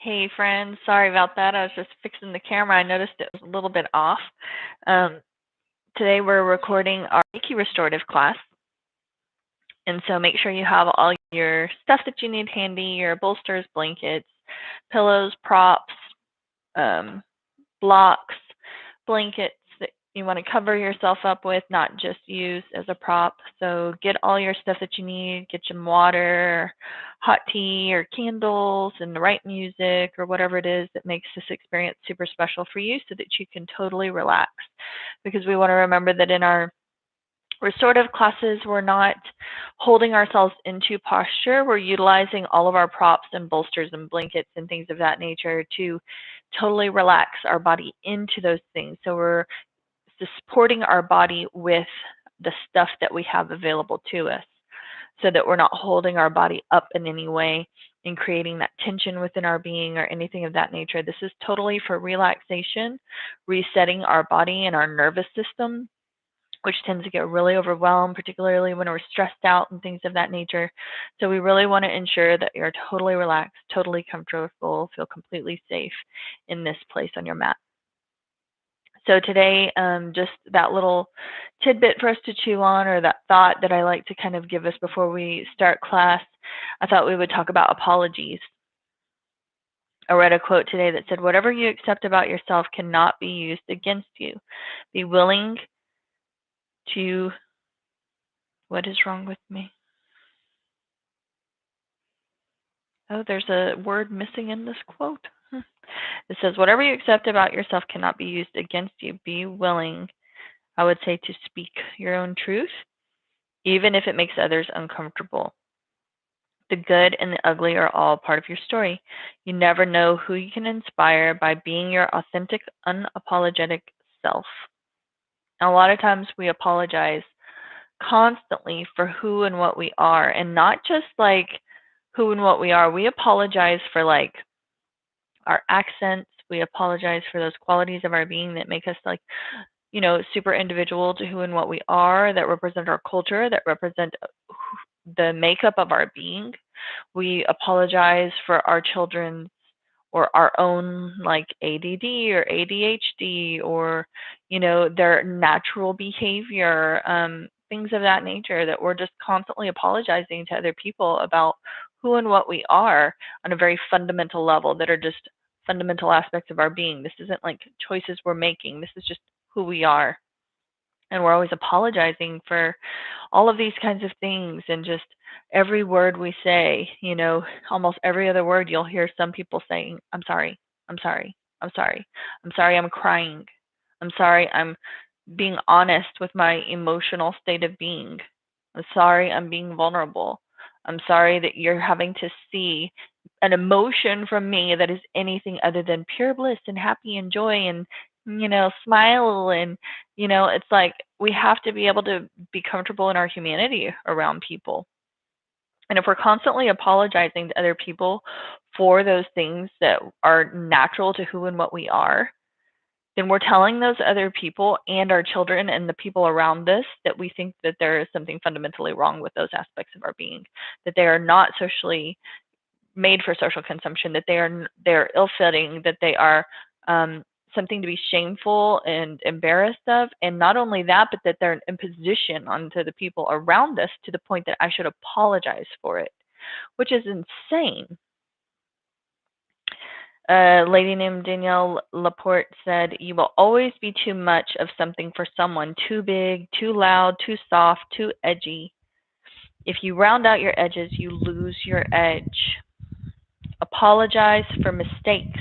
Hey friends, sorry about that. I was just fixing the camera. I noticed it was a little bit off. Um, Today we're recording our Reiki restorative class. And so make sure you have all your stuff that you need handy, your bolsters, blankets, pillows, props, um, blocks, blankets that you want to cover yourself up with, not just use as a prop. So get all your stuff that you need, get some water, hot tea, or candles, and the right music, or whatever it is that makes this experience super special for you so that you can totally relax. Because we want to remember that in our restorative classes, we're not holding ourselves into posture. We're utilizing all of our props and bolsters and blankets and things of that nature to totally relax our body into those things. So we're supporting our body with the stuff that we have available to us so that we're not holding our body up in any way and creating that tension within our being or anything of that nature. This is totally for relaxation, resetting our body and our nervous system, which tends to get really overwhelmed, particularly when we're stressed out and things of that nature. So we really want to ensure that you're totally relaxed, totally comfortable, feel completely safe in this place on your mat. So today, just that little tidbit for us to chew on, or that thought that I like to kind of give us before we start class, I thought we would talk about apologies. I read a quote today that said, "Whatever you accept about yourself cannot be used against you. Be willing to," what is wrong with me? Oh, there's a word missing in this quote. It says, "Whatever you accept about yourself cannot be used against you. Be willing," I would say, "to speak your own truth, even if it makes others uncomfortable. The good and the ugly are all part of your story. You never know who you can inspire by being your authentic, unapologetic self." And a lot of times we apologize constantly for who and what we are, and not just like who and what we are. We apologize for like our accents. We apologize for those qualities of our being that make us like, super individual to who and what we are, that represent our culture, that represent the makeup of our being. We apologize for our children's or our own like ADD or ADHD or, their natural behavior, things of that nature, that we're just constantly apologizing to other people about who and what we are on a very fundamental level, that are just fundamental aspects of our being. This isn't like choices we're making. This is just who we are. And we're always apologizing for all of these kinds of things, and just every word we say, almost every other word you'll hear some people saying, "I'm sorry, I'm sorry, I'm sorry, I'm sorry, I'm crying, I'm sorry, I'm being honest with my emotional state of being, I'm sorry, I'm being vulnerable, I'm sorry that you're having to see an emotion from me that is anything other than pure bliss and happy and joy and, smile." And, it's like we have to be able to be comfortable in our humanity around people. And if we're constantly apologizing to other people for those things that are natural to who and what we are, then we're telling those other people and our children and the people around us that we think that there is something fundamentally wrong with those aspects of our being, that they are not socially made for social consumption, that they're ill-fitting, that they are something to be shameful and embarrassed of, and not only that, but that they're an imposition onto the people around us to the point that I should apologize for it, which is insane. A lady named Danielle Laporte said, "You will always be too much of something for someone, too big, too loud, too soft, too edgy. If you round out your edges, you lose your edge. Apologize for mistakes.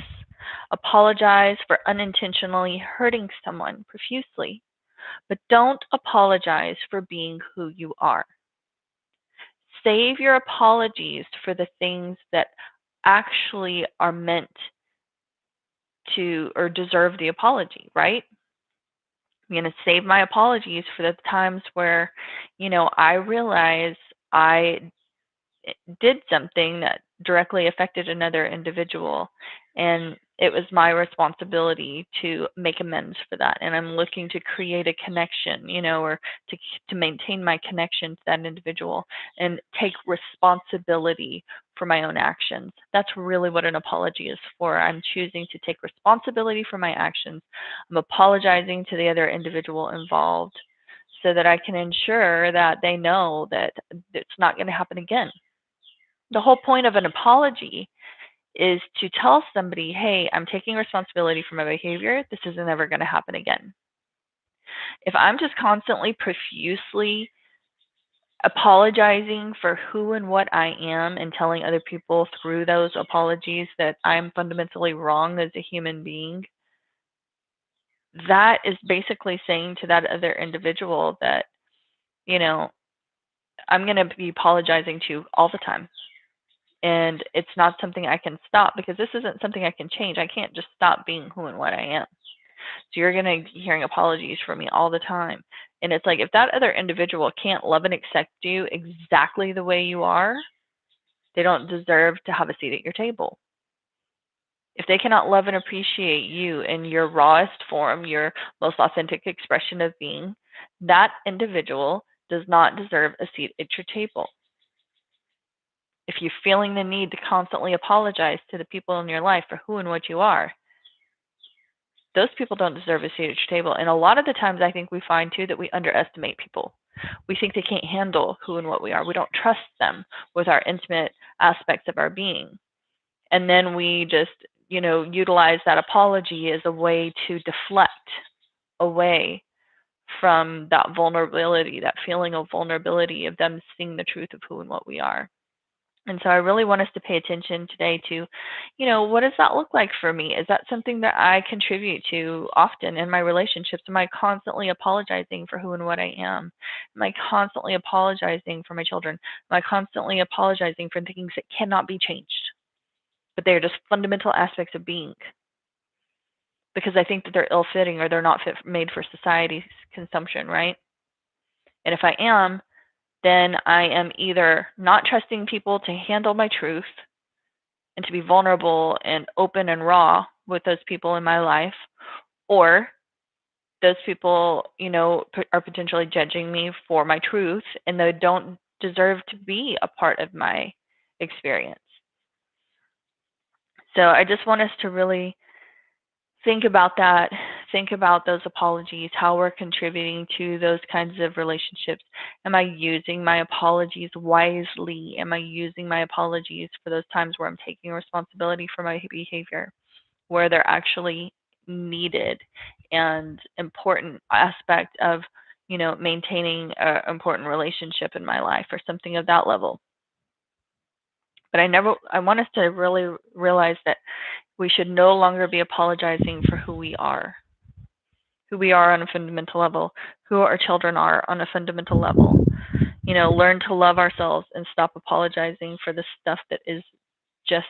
Apologize for unintentionally hurting someone profusely. But don't apologize for being who you are. Save your apologies for the things that actually are meant to or deserve the apology, right? I'm going to save my apologies for the times where, I realize I did something that directly affected another individual, and it was my responsibility to make amends for that, and I'm looking to create a connection, or to maintain my connection to that individual and take responsibility for my own actions. That's really what an apology is for. I'm choosing to take responsibility for my actions. I'm apologizing to the other individual involved so that I can ensure that they know that it's not going to happen again. The whole point of an apology is to tell somebody, hey, I'm taking responsibility for my behavior. This isn't ever going to happen again. If I'm just constantly, profusely apologizing for who and what I am and telling other people through those apologies that I'm fundamentally wrong as a human being, that is basically saying to that other individual that, I'm going to be apologizing to all the time. And it's not something I can stop because this isn't something I can change. I can't just stop being who and what I am. So you're going to be hearing apologies from me all the time. And it's like, if that other individual can't love and accept you exactly the way you are, they don't deserve to have a seat at your table. If they cannot love and appreciate you in your rawest form, your most authentic expression of being, that individual does not deserve a seat at your table. If you're feeling the need to constantly apologize to the people in your life for who and what you are, those people don't deserve a seat at your table. And a lot of the times I think we find too that we underestimate people. We think they can't handle who and what we are. We don't trust them with our intimate aspects of our being. And then we just, utilize that apology as a way to deflect away from that vulnerability, that feeling of vulnerability of them seeing the truth of who and what we are. And so I really want us to pay attention today to, what does that look like for me? Is that something that I contribute to often in my relationships? Am I constantly apologizing for who and what I am? Am I constantly apologizing for my children? Am I constantly apologizing for things that cannot be changed, but they're just fundamental aspects of being? Because I think that they're ill-fitting or they're not made for society's consumption, right? And if I am, then I am either not trusting people to handle my truth and to be vulnerable and open and raw with those people in my life, or those people, are potentially judging me for my truth and they don't deserve to be a part of my experience. So I just want us to really think about that. Think about those apologies, how we're contributing to those kinds of relationships. Am I using my apologies wisely? Am I using my apologies for those times where I'm taking responsibility for my behavior, where they're actually needed and important aspect of, maintaining an important relationship in my life or something of that level? But I want us to really realize that we should no longer be apologizing for who we are on a fundamental level, who our children are on a fundamental level. Learn to love ourselves and stop apologizing for the stuff that is just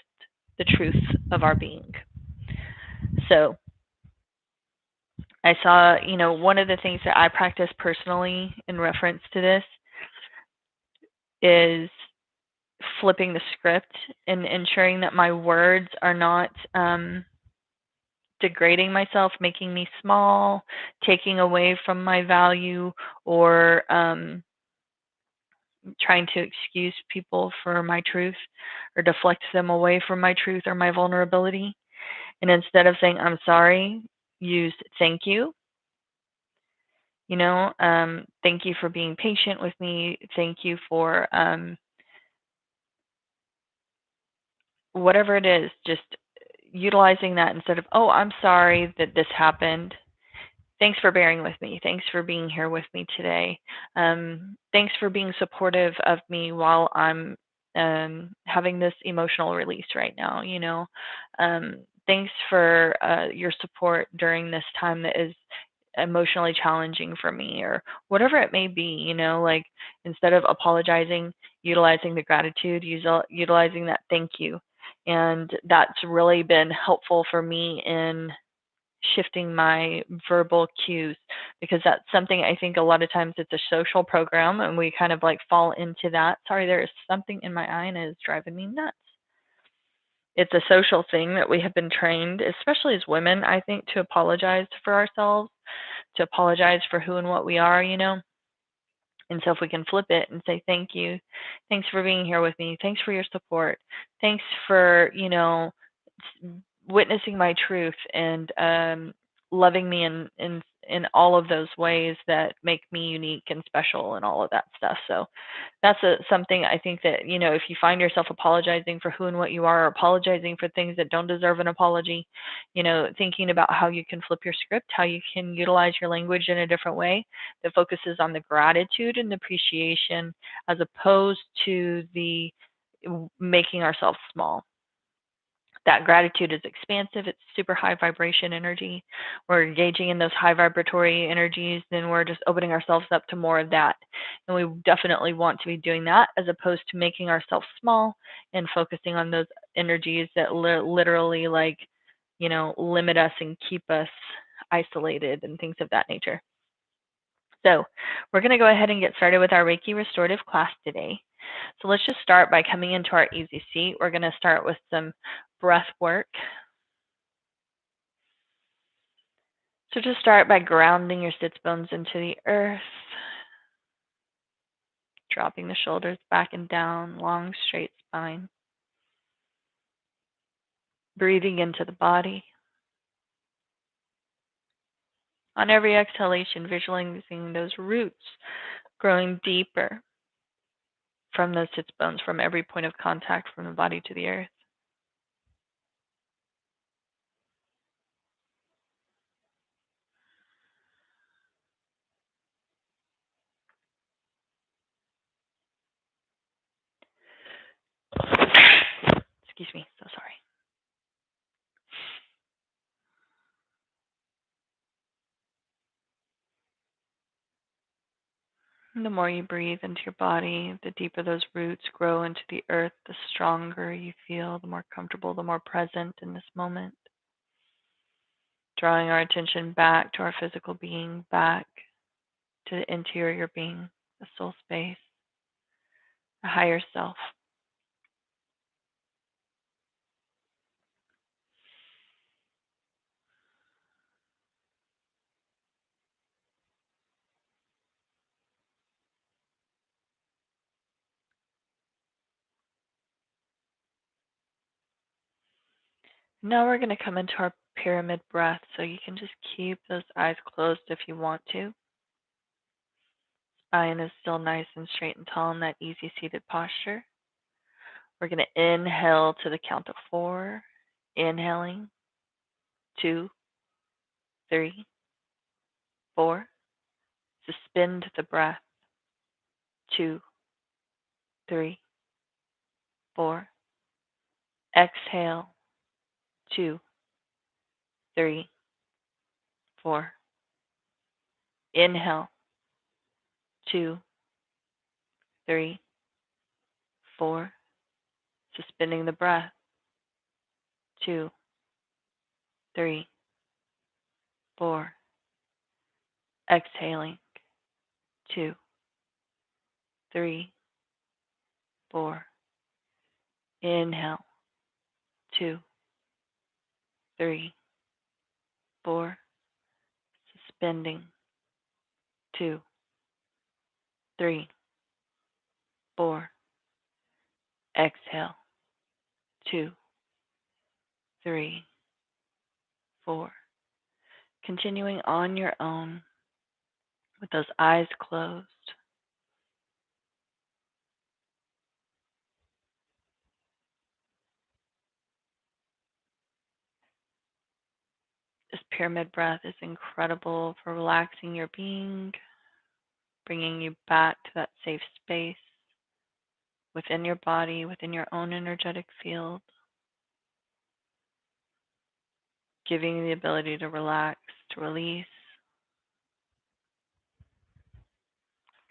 the truth of our being. So I saw, one of the things that I practice personally in reference to this is flipping the script and ensuring that my words are not degrading myself, making me small, taking away from my value, or trying to excuse people for my truth or deflect them away from my truth or my vulnerability. And instead of saying, I'm sorry, use thank you. Thank you for being patient with me. Thank you for whatever it is, just utilizing that instead of, oh, I'm sorry that this happened. Thanks for bearing with me. Thanks for being here with me today. Thanks for being supportive of me while I'm having this emotional release right now. Thanks for your support during this time that is emotionally challenging for me, or whatever it may be. Like, instead of apologizing, utilizing the gratitude, utilizing that thank you. And that's really been helpful for me in shifting my verbal cues, because that's something I think a lot of times it's a social program and we kind of like fall into that. Sorry, there is something in my eye and it is driving me nuts. It's a social thing that we have been trained, especially as women, I think, to apologize for ourselves, to apologize for who and what we are, you know? And so if we can flip it and say, thank you, thanks for being here with me, thanks for your support, thanks for, you know, witnessing my truth and loving me in all of those ways that make me unique and special and all of that stuff. So that's something I think that, you know, if you find yourself apologizing for who and what you are, or apologizing for things that don't deserve an apology, you know, thinking about how you can flip your script, how you can utilize your language in a different way that focuses on the gratitude and appreciation as opposed to the making ourselves small. That gratitude is expansive. It's super high vibration energy. We're engaging in those high vibratory energies, then we're just opening ourselves up to more of that. And we definitely want to be doing that as opposed to making ourselves small and focusing on those energies that literally, like, you know, limit us and keep us isolated and things of that nature. So we're going to go ahead and get started with our Reiki restorative class today. So let's just start by coming into our easy seat. We're going to start with some breath work. So just start by grounding your sits bones into the earth, dropping the shoulders back and down, long straight spine. Breathing into the body. On every exhalation, visualizing those roots growing deeper from those sits bones, from every point of contact from the body to the earth. Excuse me, so sorry. And the more you breathe into your body, the deeper those roots grow into the earth, the stronger you feel, the more comfortable, the more present in this moment. Drawing our attention back to our physical being, back to the interior being, the soul space, the higher self. Now we're going to come into our pyramid breath, so you can just keep those eyes closed if you want to. Spine is still nice and straight and tall in that easy seated posture. We're going to inhale to the count of 4. Inhaling, 2, 3, 4. Suspend the breath, 2, 3, 4. Exhale, 2, 3, 4. Inhale, 2, 3, 4. Suspending the breath, 2, 3, 4. Exhaling, 2, 3, 4. Inhale, 2, 3, 4. Suspending, 2, 3, 4. Exhale, 2, 3, 4. Continuing on your own with those eyes closed. This pyramid breath is incredible for relaxing your being, bringing you back to that safe space within your body, within your own energetic field, giving you the ability to relax, to release.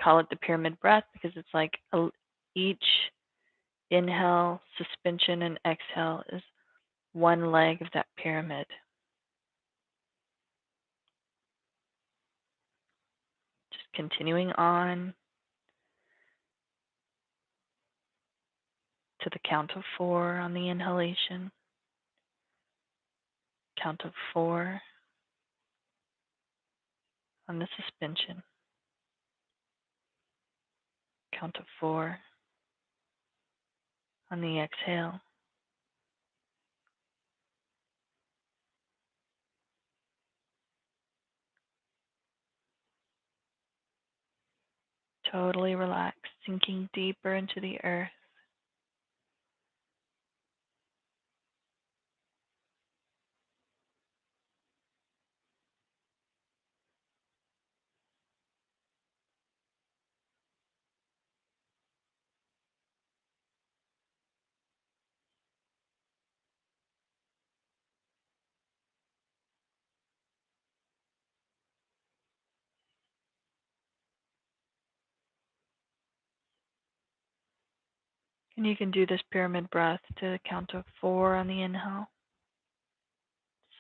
Call it the pyramid breath because it's like each inhale, suspension, and exhale is one leg of that pyramid. Just continuing on to to the count of 4 on the inhalation, count of 4 on the suspension, count of 4 on the exhale. Totally relaxed, sinking deeper into the earth. And you can do this pyramid breath to the count of 4 on the inhale,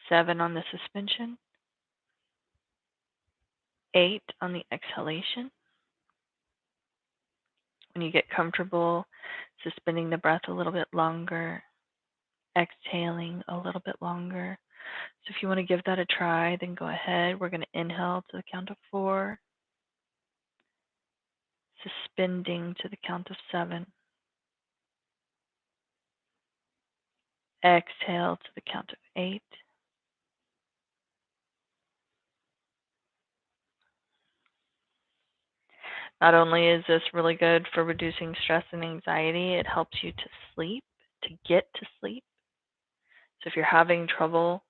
7 on the suspension, 8 on the exhalation. When you get comfortable, suspending the breath a little bit longer, exhaling a little bit longer. So if you want to give that a try, then go ahead. We're going to inhale to the count of 4, suspending to the count of 7, exhale to the count of 8. Not only is this really good for reducing stress and anxiety, it helps you to sleep, to get to sleep. So if you're having trouble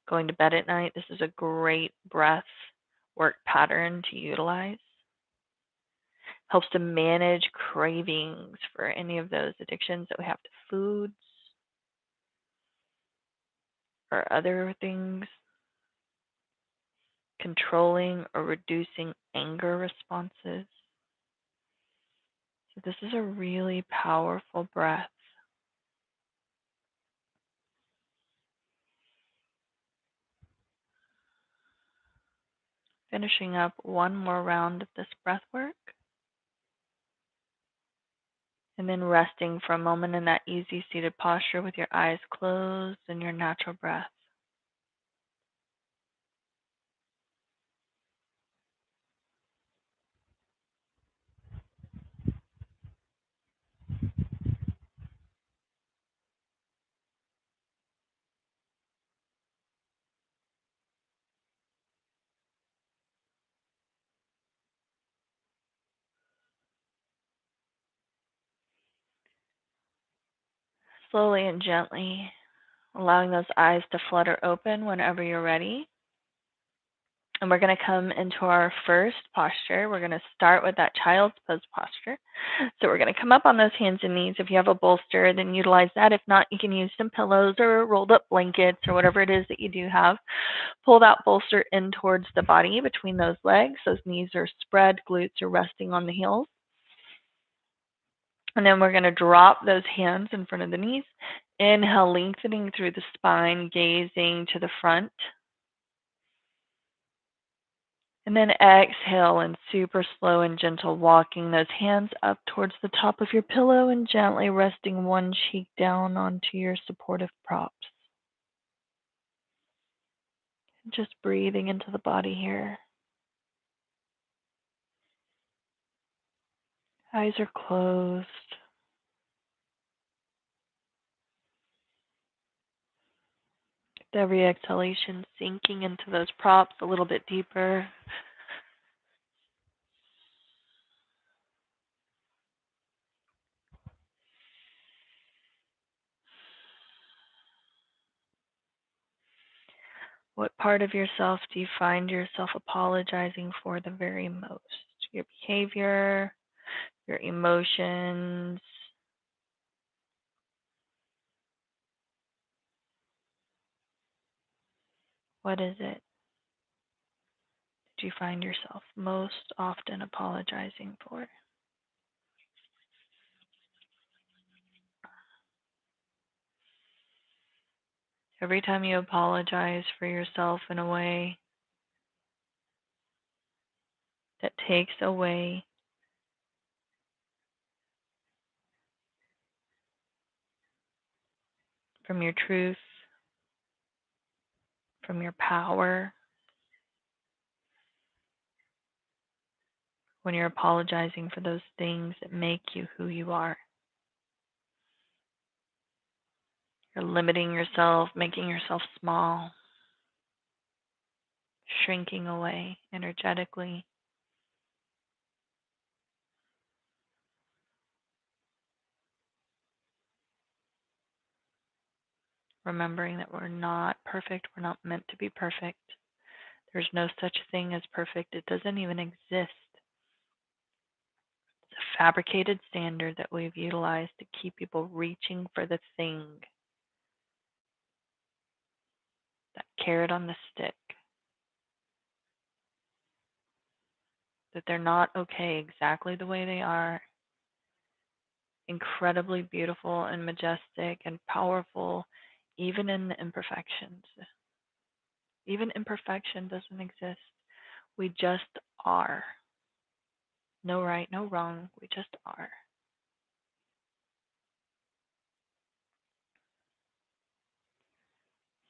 going to bed at night, this is a great breath work pattern to utilize. Helps to manage cravings for any of those addictions that we have to foods or other things. Controlling or reducing anger responses. So this is a really powerful breath. Finishing up one more round of this breath work. And then resting for a moment in that easy seated posture with your eyes closed and your natural breath. Slowly and gently allowing those eyes to flutter open whenever you're ready. And we're going to come into our first posture. We're going to start with that child's pose posture. So we're going to come up on those hands and knees. If you have a bolster, then utilize that. If not, you can use some pillows or rolled up blankets or whatever it is that you do have. Pull that bolster in towards the body between those legs. Those knees are spread, glutes are resting on the heels. And then we're going to drop those hands in front of the knees. Inhale, lengthening through the spine, gazing to the front. And then exhale and super slow and gentle, walking those hands up towards the top of your pillow and gently resting one cheek down onto your supportive props. Just breathing into the body here. Eyes are closed. With every exhalation, sinking into those props a little bit deeper. What part of yourself do you find yourself apologizing for the very most? Your behavior, your emotions? What is it do you find yourself most often apologizing for? Every time you apologize for yourself in a way that takes away from your truth, from your power. When you're apologizing for those things that make you who you are, you're limiting yourself, making yourself small, shrinking away energetically, remembering that we're not perfect. We're not meant to be perfect. There's no such thing as perfect. It doesn't even exist. It's a fabricated standard that we've utilized to keep people reaching for the thing, that carrot on the stick, that they're not okay exactly the way they are, incredibly beautiful and majestic and powerful, even in the imperfections. Even imperfection doesn't exist. We just are. No right, no wrong. We just are.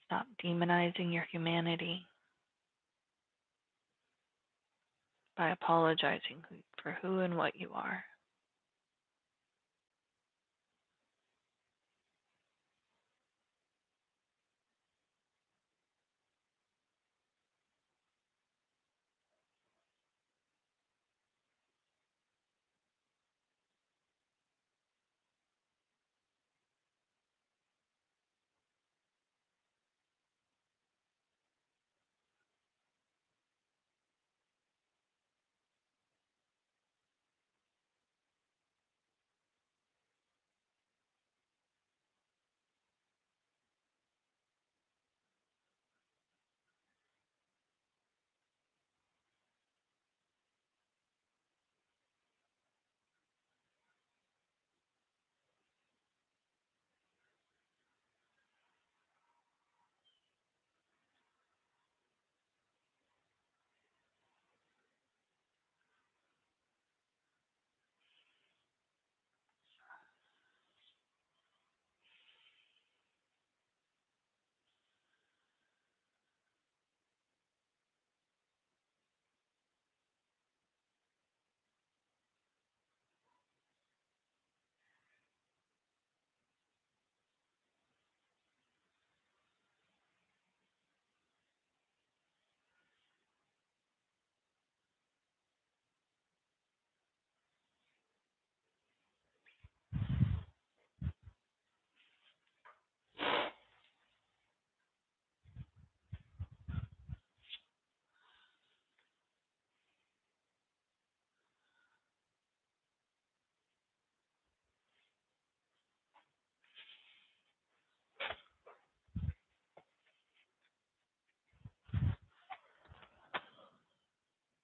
Stop demonizing your humanity by apologizing for who and what you are.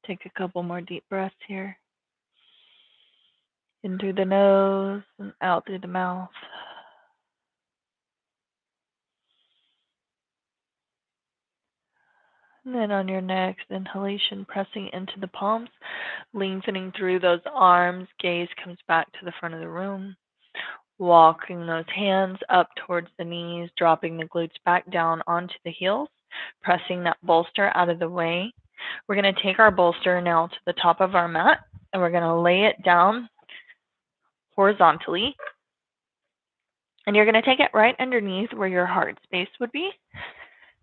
Take a couple more deep breaths here. In through the nose and out through the mouth. And then on your next inhalation, pressing into the palms, lengthening through those arms. Gaze comes back to the front of the room. Walking those hands up towards the knees, dropping the glutes back down onto the heels, pressing that bolster out of the way. We're going to take our bolster now to the top of our mat, and we're going to lay it down horizontally. And you're going to take it right underneath where your heart space would be.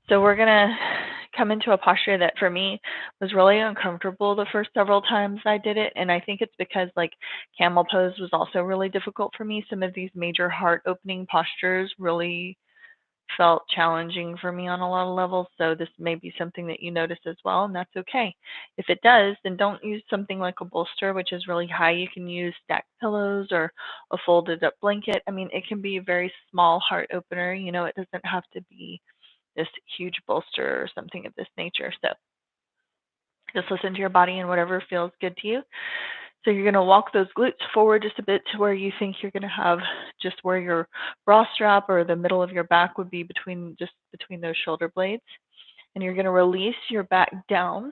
So we're going to come into a posture that for me was really uncomfortable the first several times I did it. And I think it's because like camel pose was also really difficult for me. Some of these major heart opening postures really felt challenging for me on a lot of levels. So this may be something that you notice as well, and that's okay. If it does, then don't use something like a bolster, which is really high. You can use stacked pillows or a folded up blanket. I mean, it can be a very small heart opener. You know, it doesn't have to be this huge bolster or something of this nature. So just listen to your body and whatever feels good to you. So you're going to walk those glutes forward just a bit to where you think you're going to have just where your bra strap or the middle of your back would be between those shoulder blades. And you're going to release your back down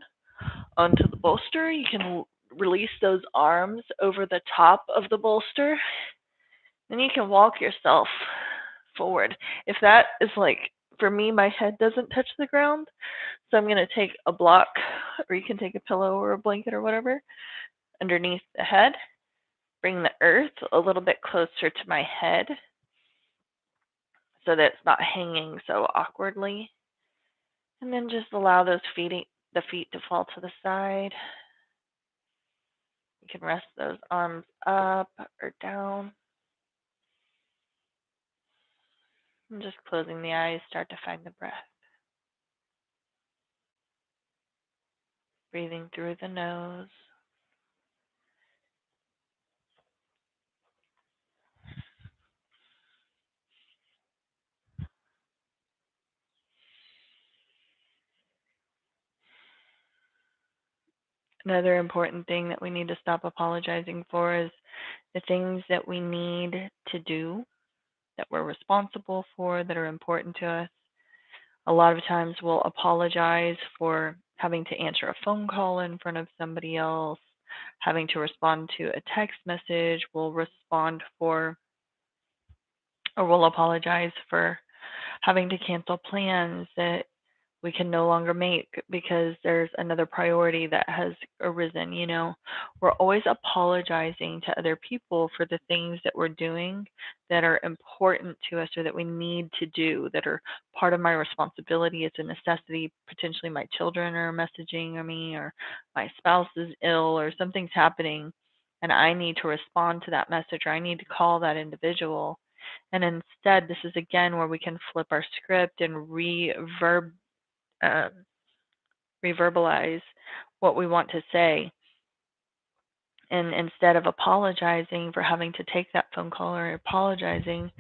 onto the bolster. You can release those arms over the top of the bolster. Then you can walk yourself forward. If that is like, for me, my head doesn't touch the ground, so I'm going to take a block, or you can take a pillow or a blanket or whatever, underneath the head, bring the earth a little bit closer to my head so that it's not hanging so awkwardly. And then just allow the feet to fall to the side. You can rest those arms up or down. And just closing the eyes, start to find the breath. Breathing through the nose. Another important thing that we need to stop apologizing for is the things that we need to do, that we're responsible for, that are important to us. A lot of times we'll apologize for having to answer a phone call in front of somebody else, having to respond to a text message. We'll apologize for having to cancel plans that we can no longer make because there's another priority that has arisen. We're always apologizing to other people for the things that we're doing that are important to us or that we need to do, that are part of my responsibility. It's a necessity. Potentially my children are messaging me, or my spouse is ill, or something's happening and I need to respond to that message, or I need to call that individual. And instead, this is again where we can flip our script and uh, reverbalize what we want to say. And instead of apologizing for having to take that phone call, or apologizing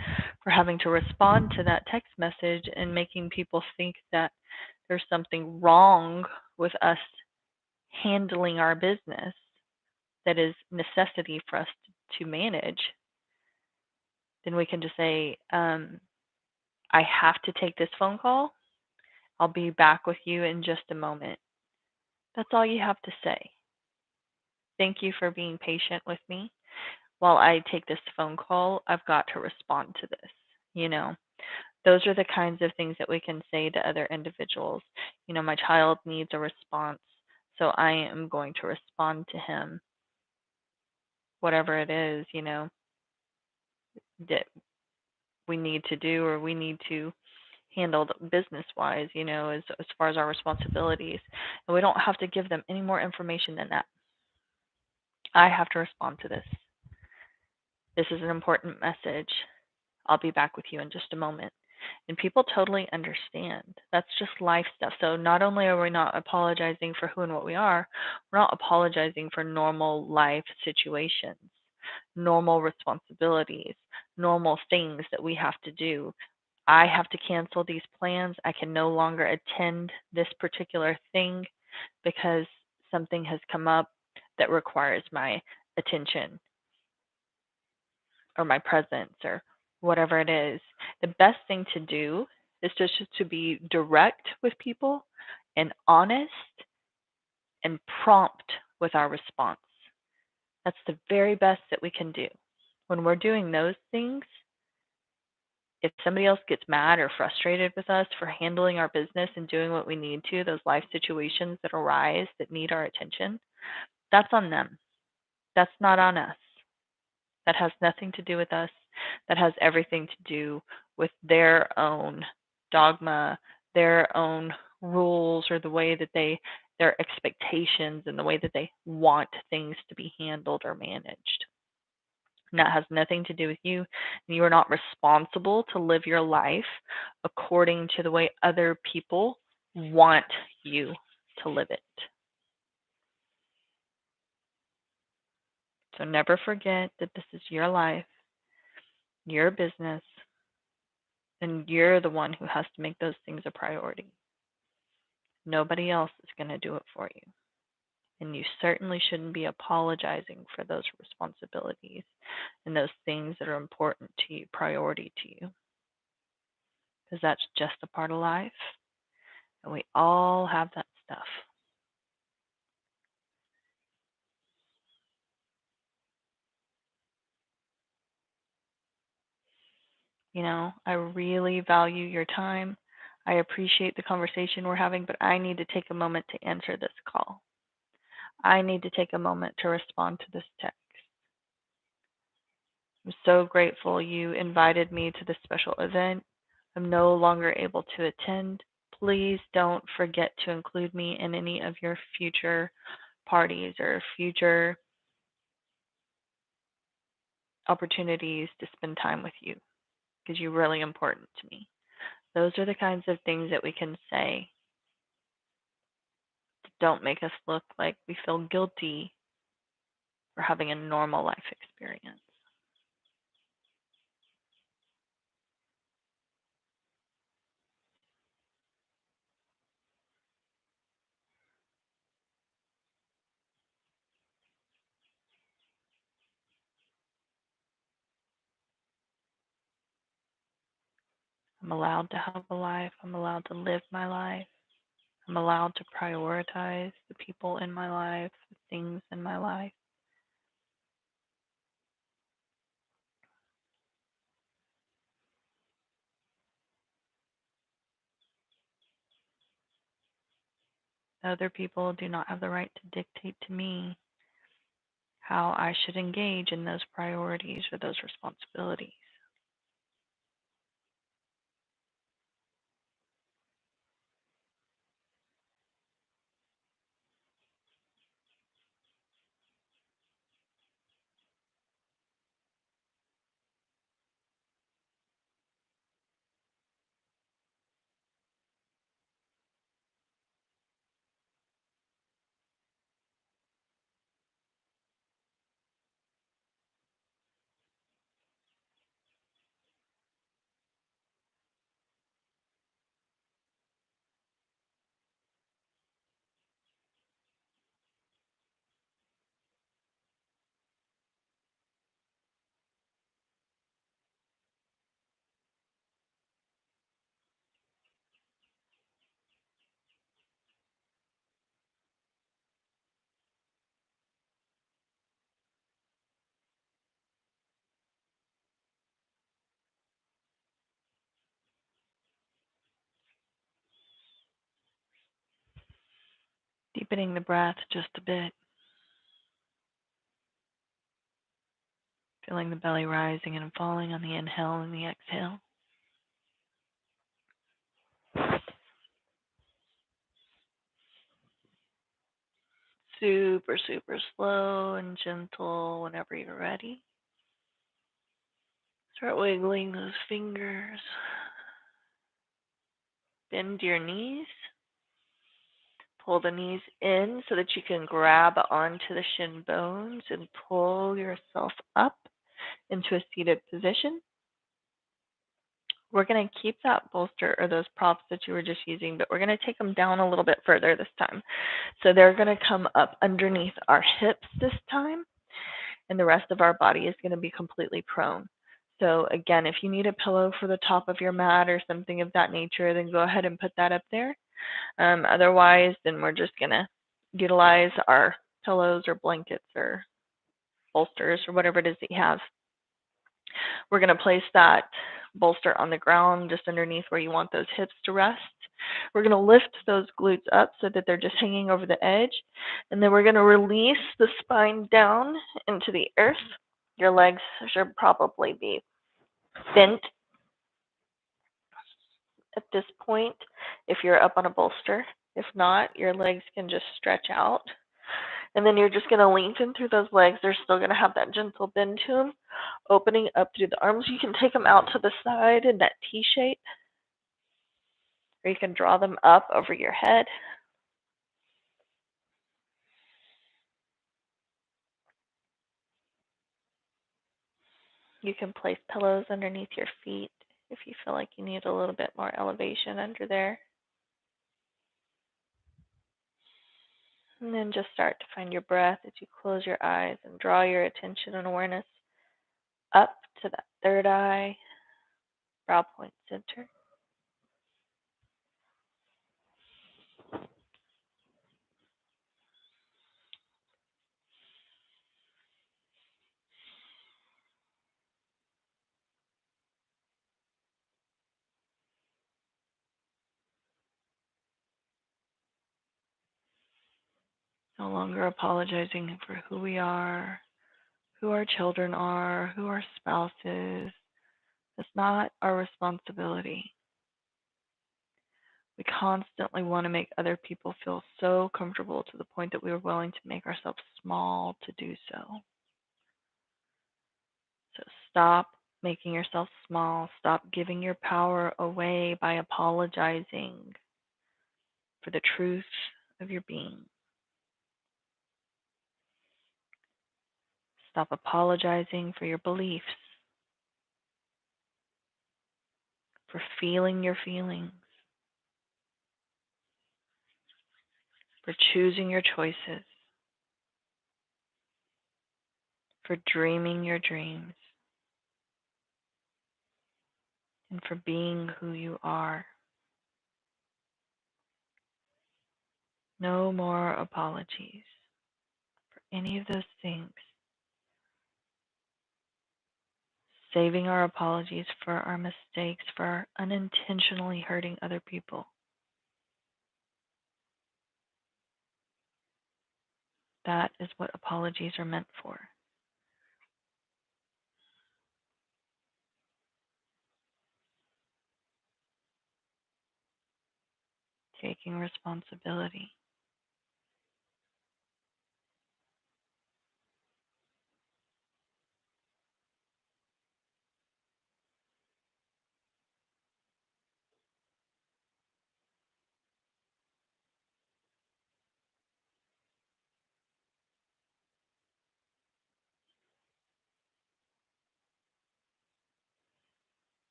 for having to respond to that text message and making people think that there's something wrong with us handling our business that is necessity for us to manage, then we can just say, I have to take this phone call. I'll be back with you in just a moment. That's all you have to say. Thank you for being patient with me. While I take this phone call, I've got to respond to this. Those are the kinds of things that we can say to other individuals. My child needs a response, so I am going to respond to him, whatever it is, that we need to do or we need to handle business wise, as far as our responsibilities. And we don't have to give them any more information than that. I have to respond to this. This is an important message. I'll be back with you in just a moment. And people totally understand. That's just life stuff. So not only are we not apologizing for who and what we are, we're not apologizing for normal life situations, normal responsibilities, normal things that we have to do. I have to cancel these plans. I can no longer attend this particular thing because something has come up that requires my attention or my presence or whatever it is. The best thing to do is just to be direct with people and honest and prompt with our response. That's the very best that we can do. When we're doing those things, if somebody else gets mad or frustrated with us for handling our business and doing what we need to, those life situations that arise that need our attention, that's on them. That's not on us. That has nothing to do with us. That has everything to do with their own dogma, their own rules, or the way that their expectations and the way that they want things to be handled or managed. And that has nothing to do with you. You are not responsible to live your life according to the way other people want you to live it. So never forget that this is your life, your business, and you're the one who has to make those things a priority. Nobody else is going to do it for you. And you certainly shouldn't be apologizing for those responsibilities and those things that are important to you, priority to you. Because that's just a part of life. And we all have that stuff. I really value your time. I appreciate the conversation we're having, but I need to take a moment to answer this call. I need to take a moment to respond to this text. I'm so grateful you invited me to this special event. I'm no longer able to attend. Please don't forget to include me in any of your future parties or future opportunities to spend time with you because you're really important to me. Those are the kinds of things that we can say that don't make us look like we feel guilty for having a normal life experience. I'm allowed to have a life. I'm allowed to live my life. I'm allowed to prioritize the people in my life, the things in my life. Other people do not have the right to dictate to me how I should engage in those priorities or those responsibilities. Deepening the breath just a bit, feeling the belly rising and falling on the inhale and the exhale. Super, super slow and gentle whenever you're ready. Start wiggling those fingers. Bend your knees. Pull the knees in so that you can grab onto the shin bones and pull yourself up into a seated position. We're going to keep that bolster or those props that you were just using, but we're going to take them down a little bit further this time. So they're going to come up underneath our hips this time, and the rest of our body is going to be completely prone. So again, if you need a pillow for the top of your mat or something of that nature, then go ahead and put that up there. Otherwise, then we're just going to utilize our pillows or blankets or bolsters or whatever it is that you have. We're going to place that bolster on the ground just underneath where you want those hips to rest. We're going to lift those glutes up so that they're just hanging over the edge. And then we're going to release the spine down into the earth. Your legs should probably be bent at this point if you're up on a bolster. If not, your legs can just stretch out. And then you're just going to lengthen through those legs. They're still going to have that gentle bend to them, opening up through the arms. You can take them out to the side in that T shape, or you can draw them up over your head. You can place pillows underneath your feet if you feel like you need a little bit more elevation under there. And then just start to find your breath as you close your eyes and draw your attention and awareness up to that third eye, brow point center. No longer apologizing for who we are, who our children are, who our spouse is. It's not our responsibility. We constantly want to make other people feel so comfortable to the point that we are willing to make ourselves small to do so. So stop making yourself small. Stop giving your power away by apologizing for the truth of your being. Stop apologizing for your beliefs, for feeling your feelings, for choosing your choices, for dreaming your dreams, and for being who you are. No more apologies for any of those things. Saving our apologies for our mistakes, for unintentionally hurting other people. That is what apologies are meant for. Taking responsibility.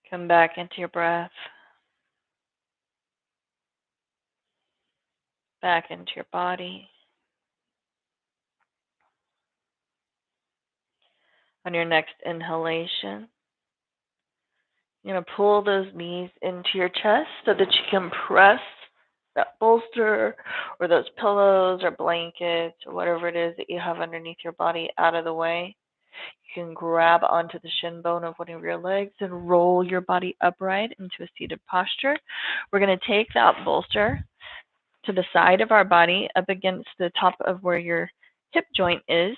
Come back into your breath, back into your body. On your next inhalation, you're going to pull those knees into your chest so that you can press that bolster or those pillows or blankets or whatever it is that you have underneath your body out of the way. You can grab onto the shin bone of one of your legs and roll your body upright into a seated posture. We're going to take that bolster to the side of our body up against the top of where your hip joint is.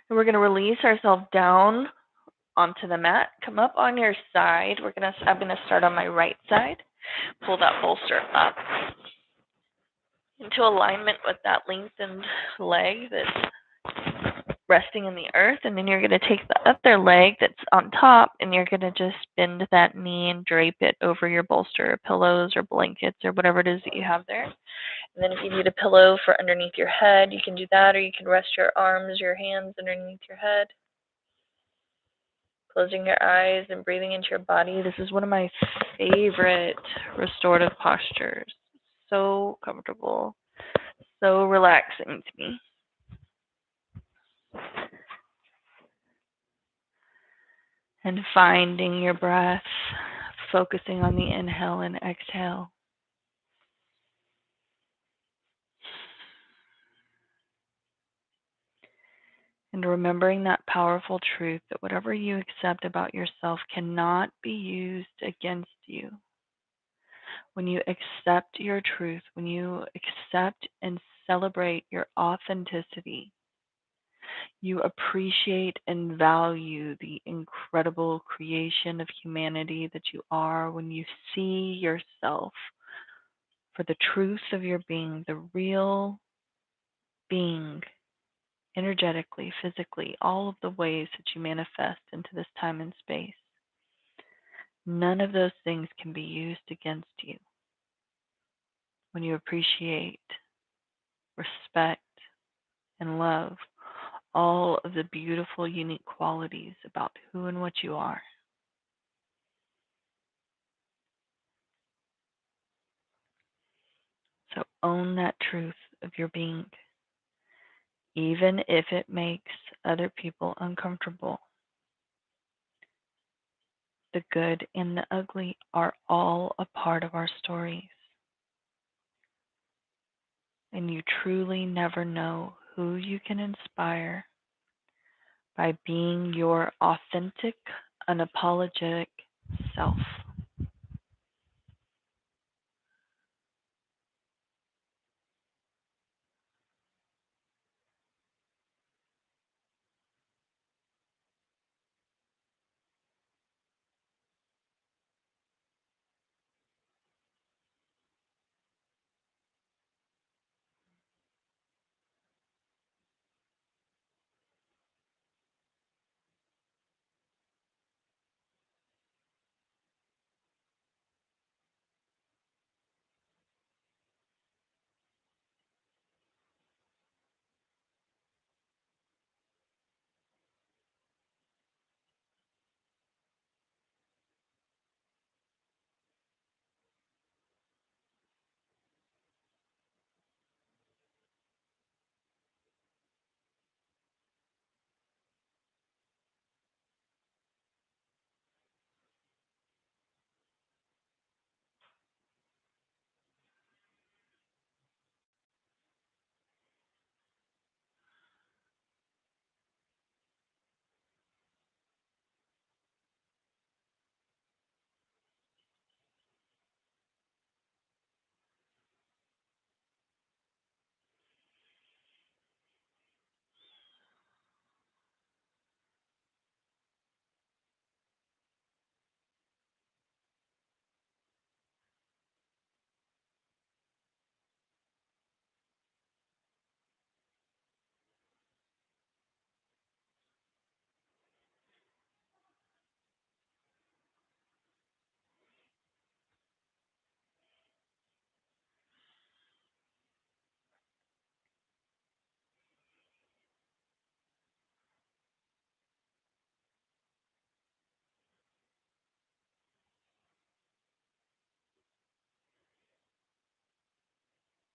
And we're going to release ourselves down onto the mat. Come up on your side. I'm going to start on my right side. Pull that bolster up into alignment with that lengthened leg that's resting in the earth. And then you're going to take the other leg that's on top and you're going to just bend that knee and drape it over your bolster or pillows or blankets or whatever it is that you have there. And then if you need a pillow for underneath your head, you can do that, or you can rest your arms, your hands underneath your head. Closing your eyes and breathing into your body. This is one of my favorite restorative postures. So comfortable, so relaxing to me. And finding your breath, focusing on the inhale and exhale. And remembering that powerful truth that whatever you accept about yourself cannot be used against you. When you accept your truth, when you accept and celebrate your authenticity, you appreciate and value the incredible creation of humanity that you are when you see yourself for the truth of your being, the real being, energetically, physically, all of the ways that you manifest into this time and space. None of those things can be used against you when you appreciate, respect, and love all of the beautiful, unique qualities about who and what you are. So own that truth of your being, even if it makes other people uncomfortable. The good and the ugly are all a part of our stories. And you truly never know who you can inspire by being your authentic, unapologetic self.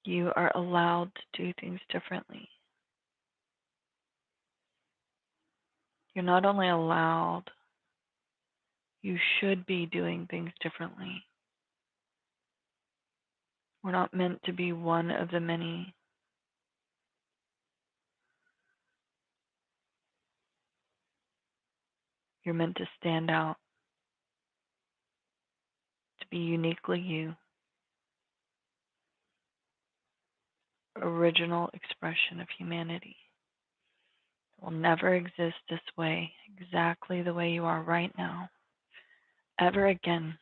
You are allowed to do things differently. You're not only allowed, you should be doing things differently. We're not meant to be one of the many. You're meant to stand out, to be uniquely you, original expression of humanity. It will never exist this way, exactly the way you are right now, ever again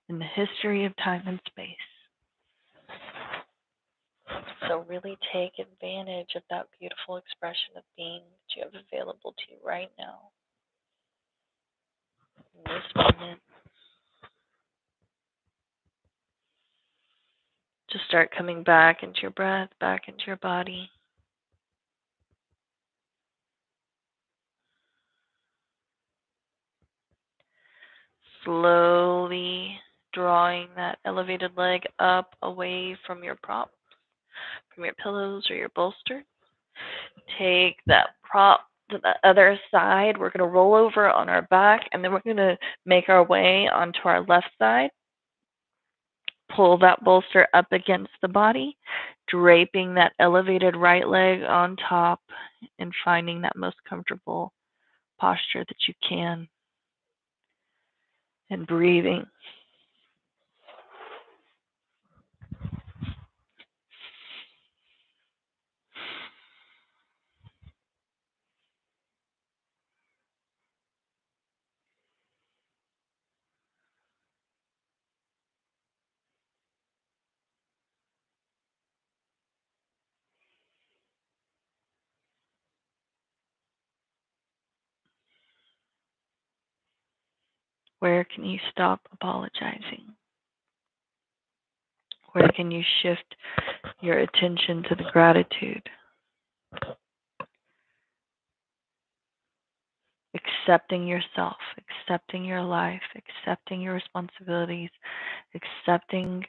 in the history of time and space. So really take advantage of that beautiful expression of being that you have available to you right now, in this moment. Just start coming back into your breath, back into your body. Slowly drawing that elevated leg up away from your prop, from your pillows or your bolster. Take that prop to the other side. We're going to roll over on our back, and then we're going to make our way onto our left side. Pull that bolster up against the body. draping that elevated right leg on top and finding that most comfortable posture that you can, and breathing. Where can you stop apologizing? Where can you shift your attention to the gratitude? Accepting yourself, accepting your life, accepting your responsibilities, accepting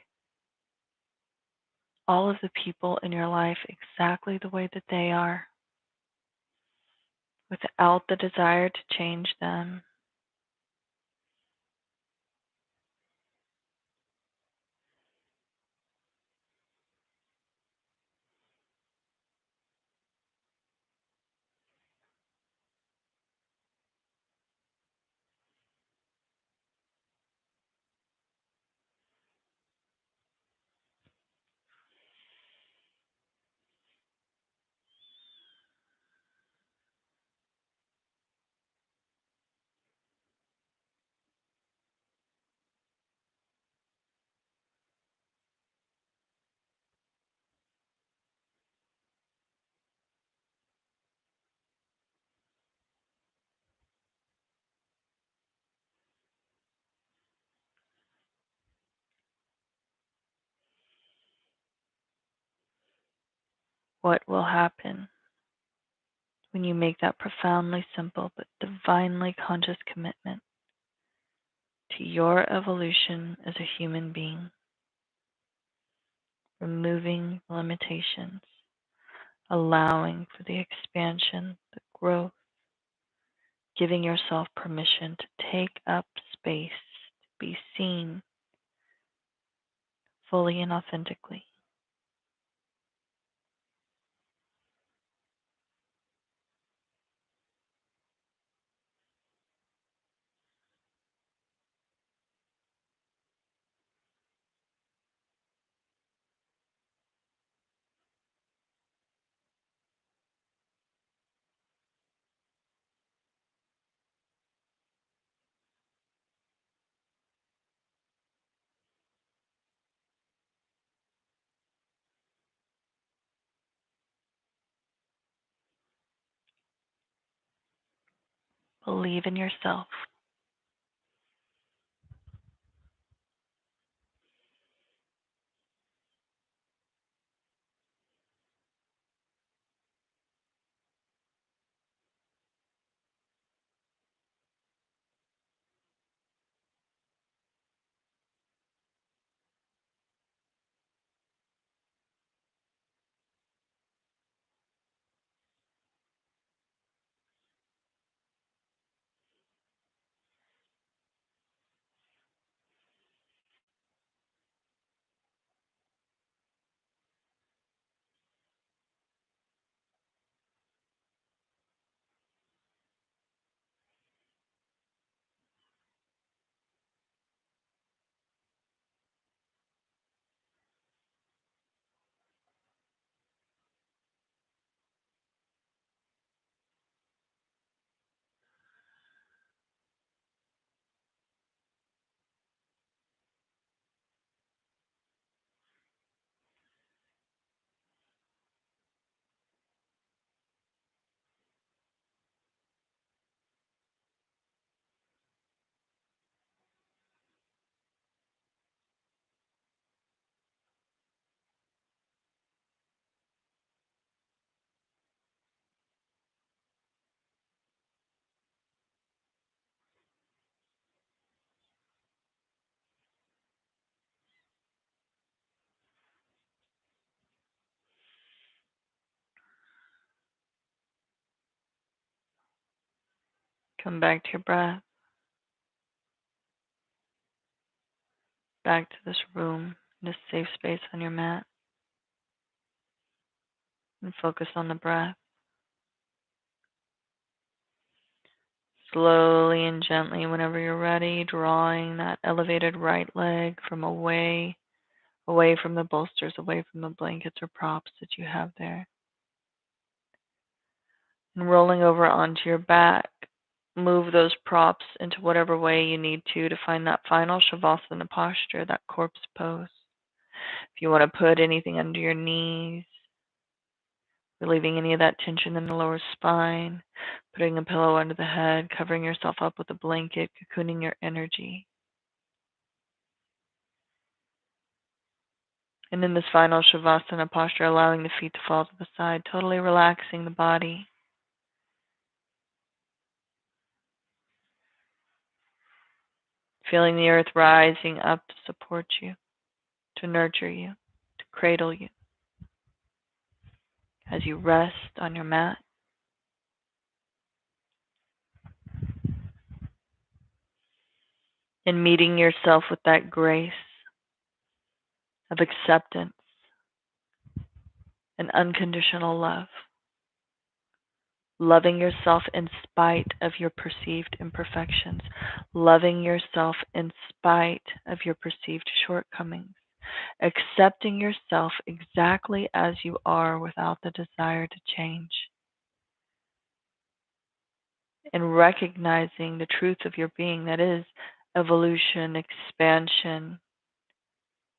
all of the people in your life exactly the way that they are, without the desire to change them. What will happen when you make that profoundly simple but divinely conscious commitment to your evolution as a human being, removing limitations, allowing for the expansion, the growth, giving yourself permission to take up space, to be seen fully and authentically. Believe in yourself. Come back to your breath, back to this room, this safe space on your mat. and focus on the breath. Slowly and gently, whenever you're ready, drawing that elevated right leg from away from the bolsters, away from the blankets or props that you have there. And rolling over onto your back, move those props into whatever way you need to find that final Shavasana posture, that corpse pose. If you want to put anything under your knees, relieving any of that tension in the lower spine, putting a pillow under the head, covering yourself up with a blanket, cocooning your energy. And in this final Shavasana posture, allowing the feet to fall to the side, totally relaxing the body. Feeling the earth rising up to support you, to nurture you, to cradle you. As you rest on your mat, and meeting yourself with that grace of acceptance and unconditional love. Loving yourself in spite of your perceived imperfections. Loving yourself in spite of your perceived shortcomings. Accepting yourself exactly as you are without the desire to change. And recognizing the truth of your being, that is evolution, expansion,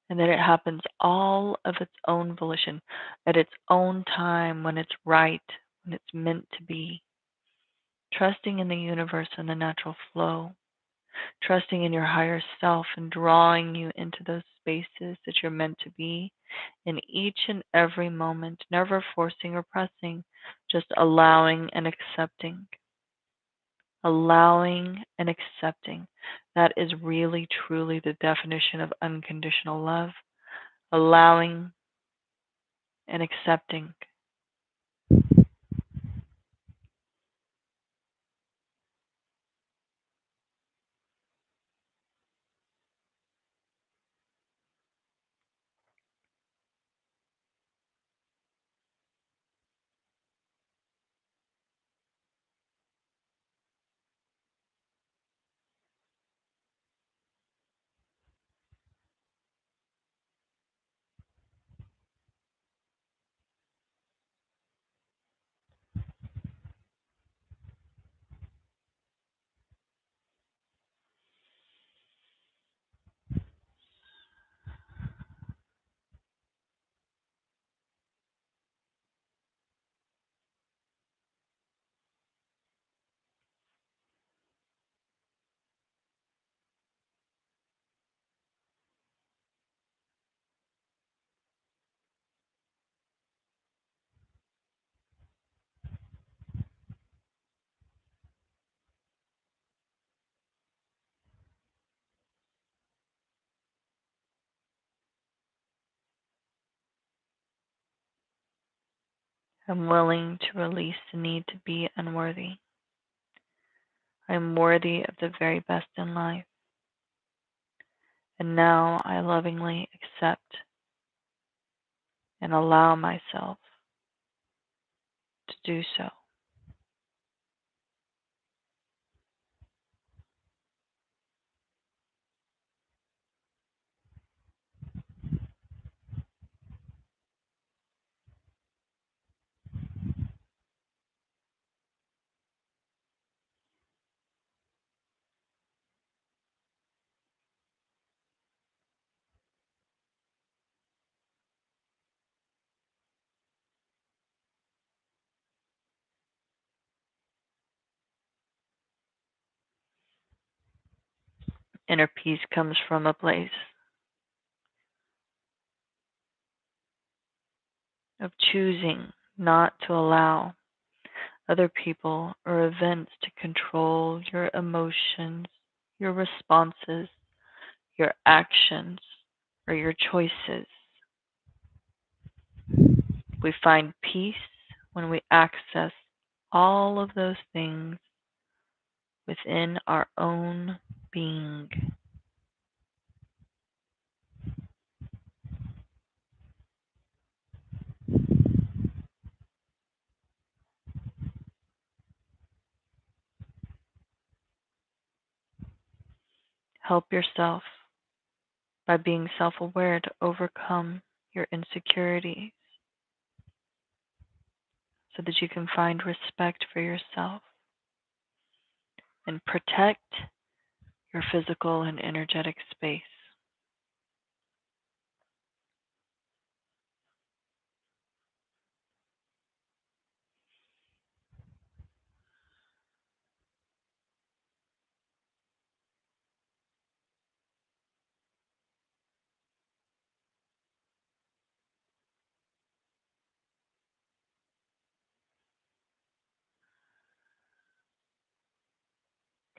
and that it happens all of its own volition, at its own time, when it's right, when it's meant to be. Trusting in the universe and the natural flow. Trusting in your higher self and drawing you into those spaces that you're meant to be in each and every moment, never forcing or pressing, just allowing and accepting. Allowing and accepting. That is really, truly the definition of unconditional love. Allowing and accepting. I'm willing to release the need to be unworthy. I am worthy of the very best in life. And now I lovingly accept and allow myself to do so. Inner peace comes from a place of choosing not to allow other people or events to control your emotions, your responses, your actions, or your choices. We find peace when we access all of those things within our own being. Help yourself by being self-aware to overcome your insecurities so that you can find respect for yourself and protect your physical and energetic space.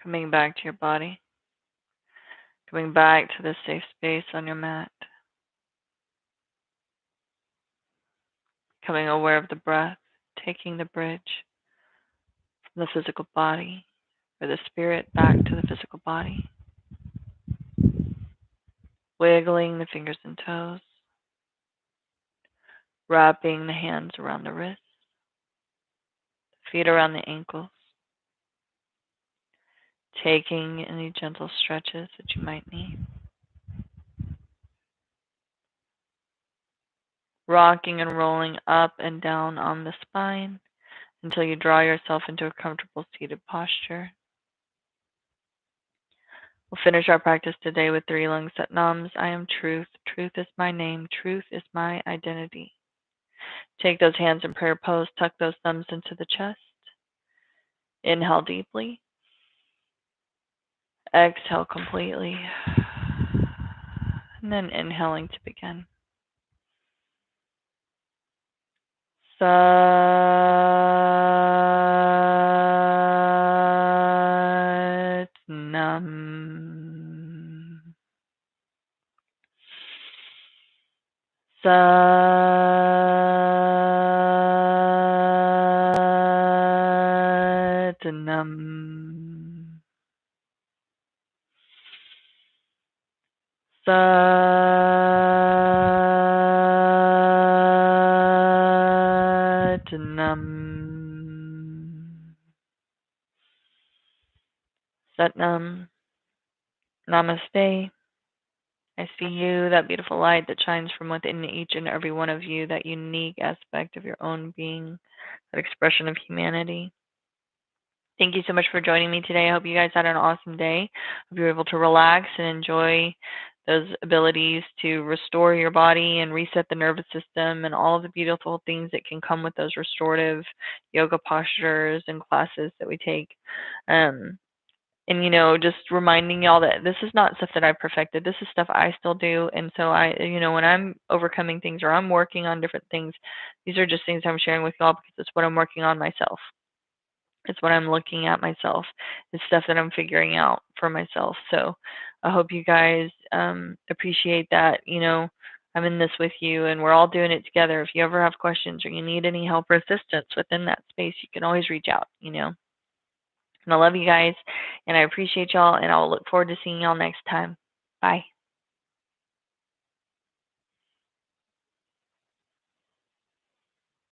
Coming back to your body, coming back to the safe space on your mat, becoming aware of the breath, taking the bridge from the physical body or the spirit back to the physical body, wiggling the fingers and toes, wrapping the hands around the wrists, feet around the ankles, taking any gentle stretches that you might need, rocking and rolling up and down on the spine until you draw yourself into a comfortable seated posture. We'll finish our practice today with 3 lung set nams. I am truth. Truth is my name. Truth is my identity. Take those hands in prayer pose. Tuck those thumbs into the chest. Inhale deeply. Exhale completely. And then inhaling to begin. Sat Nam. Sat Nam. Sat Nam. Sat Nam. Namaste. I see you, that beautiful light that shines from within each and every one of you, that unique aspect of your own being, that expression of humanity. Thank you so much for joining me today. I hope you guys had an awesome day. Hope you were able to relax and enjoy those abilities to restore your body and reset the nervous system and all of the beautiful things that can come with those restorative yoga postures and classes that we take. And, just reminding y'all that this is not stuff that I perfected. This is stuff I still do. And so when I'm overcoming things or I'm working on different things, these are just things I'm sharing with y'all because it's what I'm working on myself. It's what I'm looking at myself. It's stuff that I'm figuring out for myself. So I hope you guys appreciate that. I'm in this with you and we're all doing it together. If you ever have questions or you need any help or assistance within that space, you can always reach out. And I love you guys, and I appreciate y'all, and I'll look forward to seeing y'all next time. Bye.